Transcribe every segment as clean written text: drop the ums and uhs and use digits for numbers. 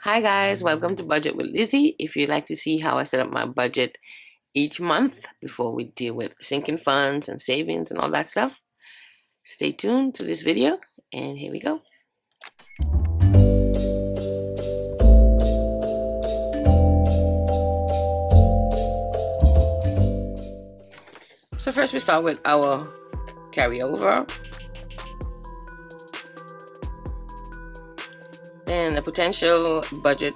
Hi guys, welcome to Budget with Lizzy. If you'd like to see how I set up my budget each month before we deal with sinking funds and savings and all that stuff, stay tuned to this video and here we go. So first we start with our carryover. Then the potential budget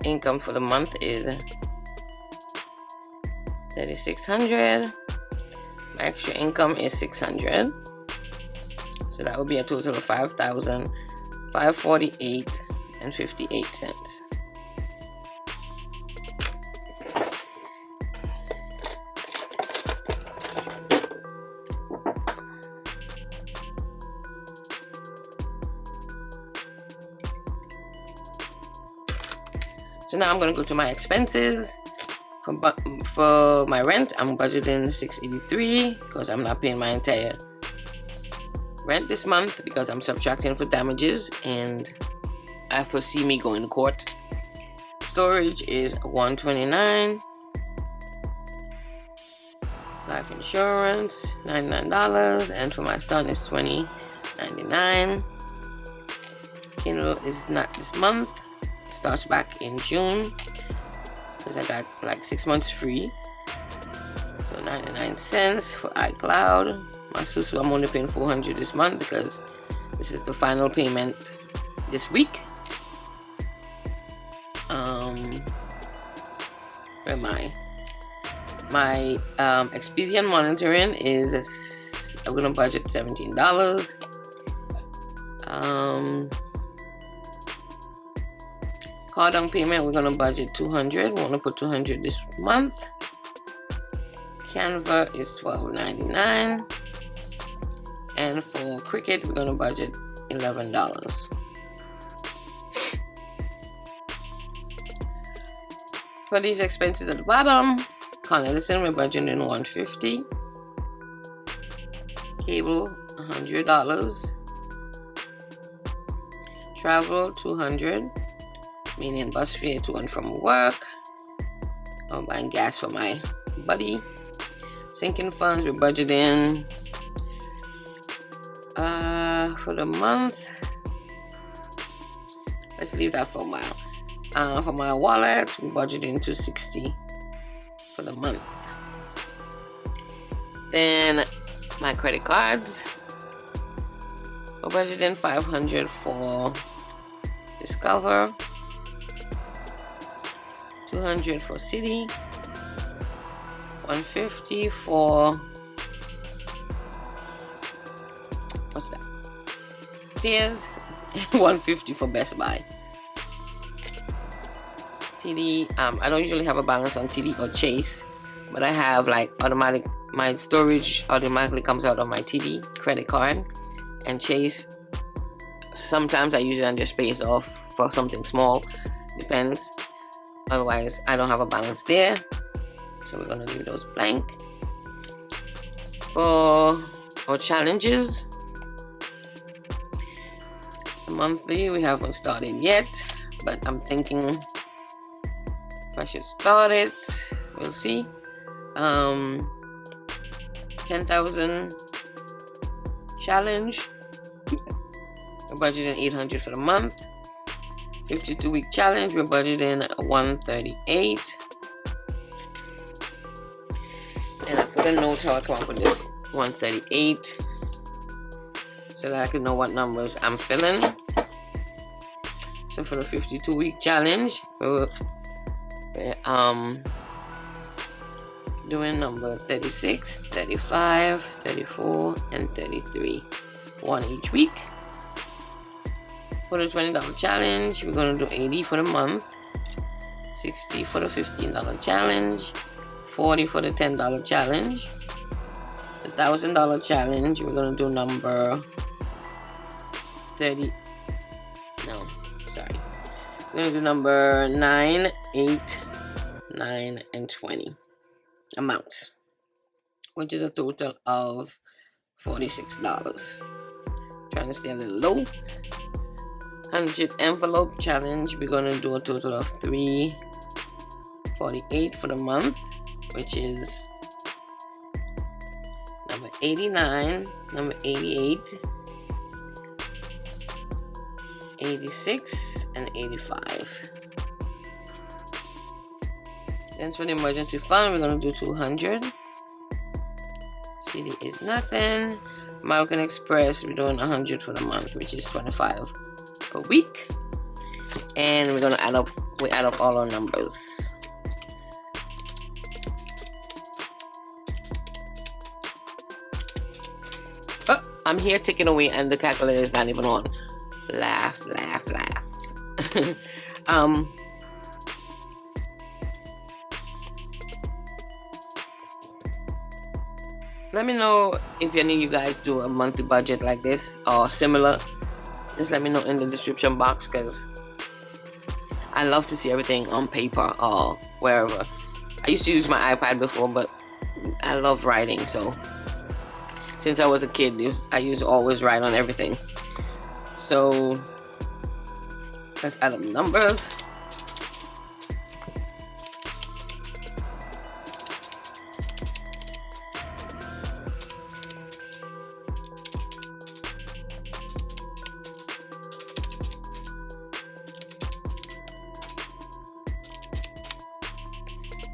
income for the month is $3,600. My extra income is $600. So that would be a total of $5,548.58. So now I'm going to go to my expenses. For my rent, I'm budgeting $683 because I'm not paying my entire rent this month because I'm subtracting for damages and I foresee me going to court. Storage is $129. Life insurance $99, and for my son is $20.99. Kindle is not this month. It starts back in June because I got like 6 months free. So 99 cents for iCloud. My Susu, I'm only paying $400 this month because this is the final payment this week. Where am I? My Expedient monitoring is I'm gonna budget $17. Car down payment, we're gonna budget $200. We wanna put $200 this month. Canva is $12.99, and for Cricket, we're gonna budget $11. For these expenses at the bottom, Con Edison, we're budgeting $150. Cable, $100. Travel, $200. Meaning bus fare to and from work. I'm buying gas for my buddy. Sinking funds, we're budgeting for the month. Let's leave that for a while. For my wallet, we're budgeting $260 for the month. Then my credit cards, we're budgeting $500 for Discover, $200 for City, $150 for what's that? Tears, $150 for Best Buy. TD, I don't usually have a balance on TD or Chase, but I have like my storage automatically comes out of my TD credit card, and Chase, sometimes I use it and just pay it off for something small, depends. Otherwise, I don't have a balance there. So we're going to leave those blank. For our challenges, the monthly, we haven't started yet. But I'm thinking if I should start it. We'll see. 10,000 challenge. We're budgeting $800 for the month. 52-week challenge, we're budgeting $138. And I put a note how I come up with this $138 so that I can know what numbers I'm filling. So for the 52-week challenge, we're doing number 36, 35, 34, and 33. One each week. For the $20 challenge, we're going to do $80 for the month, $60 for the $15 challenge, $40 for the $10 challenge. The $1,000 challenge, we're going to do number 30. No, sorry. We're going to do number 9, 8, 9, and 20 amounts, which is a total of $46. Trying to stay a little low. 100 envelope challenge, we're going to do a total of $348 for the month, which is number 89, number 88, 86, and 85. Then for the emergency fund, we're going to do 200. CD is nothing. American Express, we're doing 100 for the month, which is 25 per week. And we're going to add up all our numbers. Oh, I'm here taking away and the calculator is not even on. Laugh. Let me know if any of you guys do a monthly budget like this or similar. Just let me know in the description box, because I love to see everything on paper or wherever. I used to use my iPad before, but I love writing. So since I was a kid, I used to always write on everything. So let's add up numbers.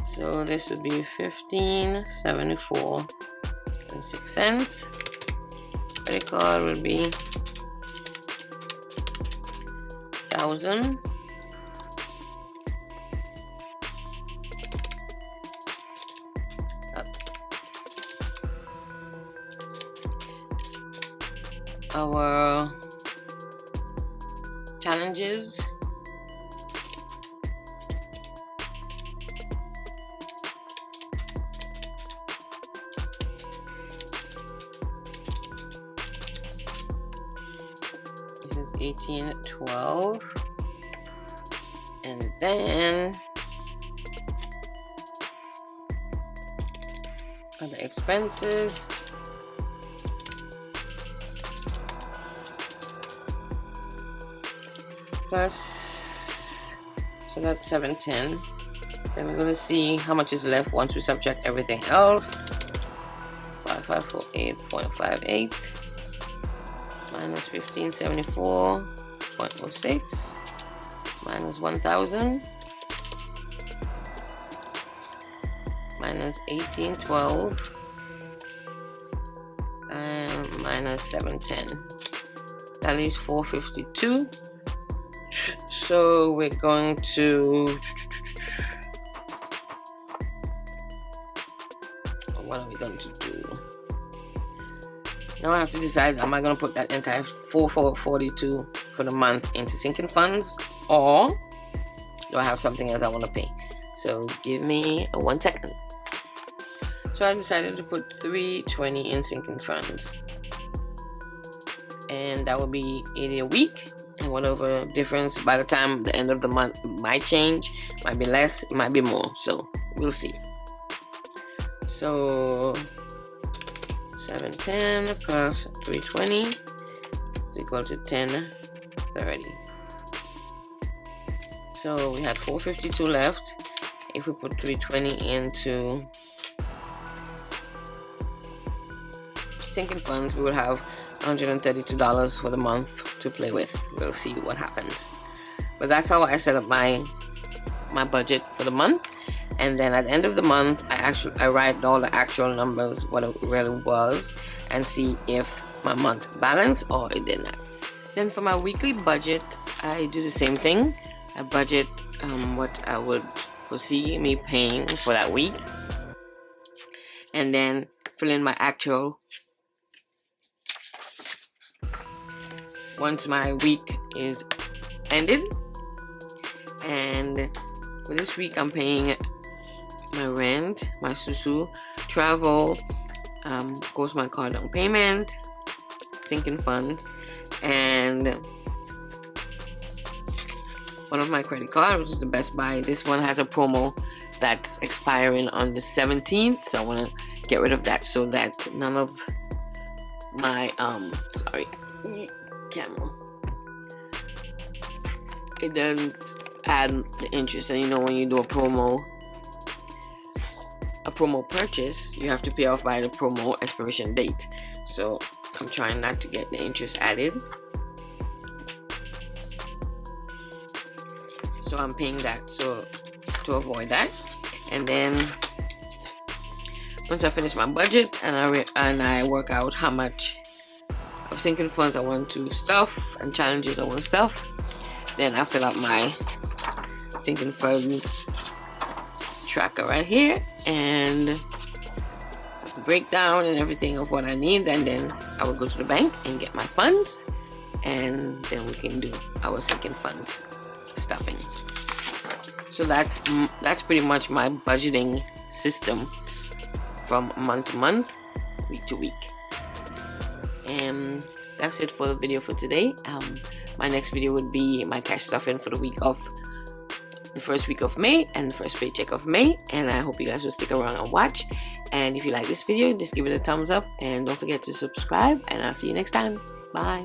So this would be $15.74.06. Credit card would be 1,000. Our challenges. This is 1812, and then other expenses. Plus, so that's 710. Then we're gonna see how much is left once we subtract everything else. 5548.58 minus 1574.06 minus 1000 minus 1812 and minus 710. That leaves 452. So we're going to, what are we going to do? Now I have to decide, am I going to put that entire 442 for the month into sinking funds, or do I have something else I want to pay? So give me 1 second. So I decided to put 320 in sinking funds, and that would be 80 a week. And whatever difference by the time the end of the month might change, might be less, it might be more, so we'll see. So 710 plus 320 is equal to 1030. So we had 452 left. If we put 320 into sinking funds, we will have $132 for the month to play with. We'll see what happens. But that's how I set up my budget for the month. And then at the end of the month, I write all the actual numbers, what it really was, and see if my month balanced or it did not. Then for my weekly budget, I do the same thing. I budget what I would foresee me paying for that week, and then fill in my actual. Once my week is ended, and for this week I'm paying my rent, my susu, travel, of course my car down payment, sinking funds, and one of my credit cards, which is the Best Buy. This one has a promo that's expiring on the 17th, so I want to get rid of that so that none of my camera. it doesn't add the interest. And you know, when you do a promo purchase, you have to pay off by the promo expiration date. So I'm trying not to get the interest added, so I'm paying that, so to avoid that. And then once I finish my budget and I work out how much of sinking funds I want to stuff and challenges I want to stuff, then I fill out my sinking funds tracker right here and breakdown and everything of what I need, and then I will go to the bank and get my funds, and then we can do our sinking funds stuffing. So that's pretty much my budgeting system from month to month, week to week. And that's it for the video for today. My next video would be my cash stuffing for the first week of May and the first paycheck of May, and I hope you guys will stick around and watch. And if you like this video, just give it a thumbs up and don't forget to subscribe, and I'll see you next time. Bye.